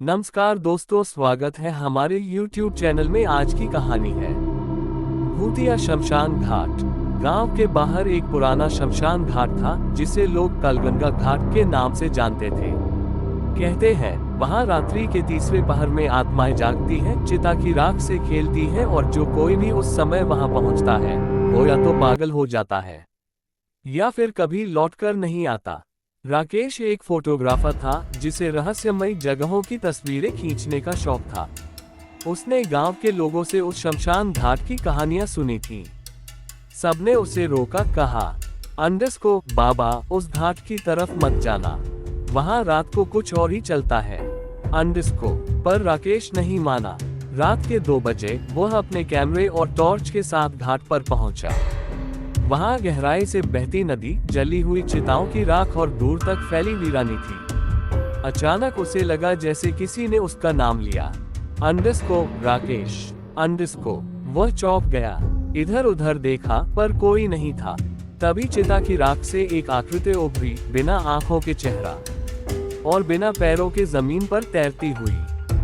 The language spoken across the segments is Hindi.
नमस्कार दोस्तों, स्वागत है हमारे YouTube चैनल में। आज की कहानी है भूतिया शमशान घाट। गांव के बाहर एक पुराना शमशान घाट था जिसे लोग कलगंगा घाट के नाम से जानते थे। कहते हैं वहां रात्रि के तीसरे पहर में आत्माएं जागती हैं, चिता की राख से खेलती हैं और जो कोई भी उस समय वहां पहुंचता है वो या तो पागल हो जाता है या फिर कभी लौटकर नहीं आता। राकेश एक फोटोग्राफर था जिसे रहस्यमयी जगहों की तस्वीरें खींचने का शौक था। उसने गांव के लोगों से उस शमशान घाट की कहानियां सुनी थीं। सबने उसे रोका, कहा अंडस को बाबा उस घाट की तरफ मत जाना, वहां रात को कुछ और ही चलता है अंडस को। पर राकेश नहीं माना। रात के 2 बजे वह अपने कैमरे और टॉर्च के साथ घाट पर पहुंचा। वहां गहराई से बहती नदी, जली हुई चिताओं की राख और दूर तक फैली वीरानी थी। अचानक उसे लगा जैसे किसी ने उसका नाम लिया, अंडस को, राकेश, अंडस को। वह चौंक गया, इधर उधर देखा पर कोई नहीं था। तभी चिता की राख से एक आकृति उभरी, बिना आंखों के चेहरा और बिना पैरों के जमीन पर तैरती हुई।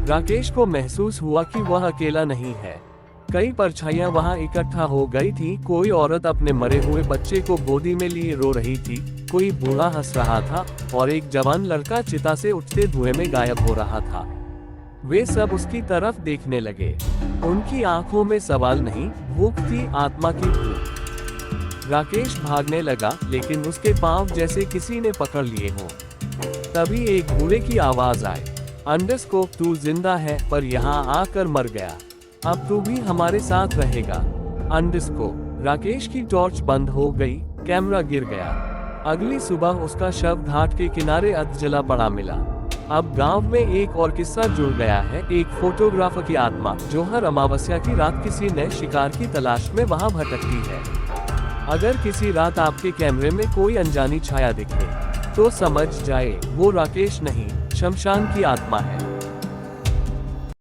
राकेश को महसूस हुआ कि वह अकेला नहीं है। कई परछाइयां वहां इकट्ठा हो गई थी। कोई औरत अपने मरे हुए बच्चे को गोदी में लिए रो रही थी, कोई बूढ़ा हंस रहा था और एक जवान लड़का चिता से उठते धुएं में गायब हो रहा था। वे सब उसकी तरफ देखने लगे। उनकी आंखों में सवाल नहीं, भूख थी, आत्मा की भूख। राकेश भागने लगा, लेकिन उसके पांव जैसे किसी ने पकड़ लिए हों। तभी एक बूढ़े की आवाज आई, अंडस को, तू जिंदा है पर यहाँ आकर मर गया, अब तू भी हमारे साथ रहेगा। अंडस को। राकेश की टॉर्च बंद हो गई, कैमरा गिर गया। अगली सुबह उसका शव घाट के किनारे अध जला पड़ा मिला। अब गांव में एक और किस्सा जुड़ गया है, एक फोटोग्राफर की आत्मा जो हर अमावस्या की रात किसी नए शिकार की तलाश में वहां भटकती है। अगर किसी रात आपके कैमरे में कोई अनजानी छाया दिखे तो समझ जाए वो राकेश नहीं, शमशान की आत्मा है।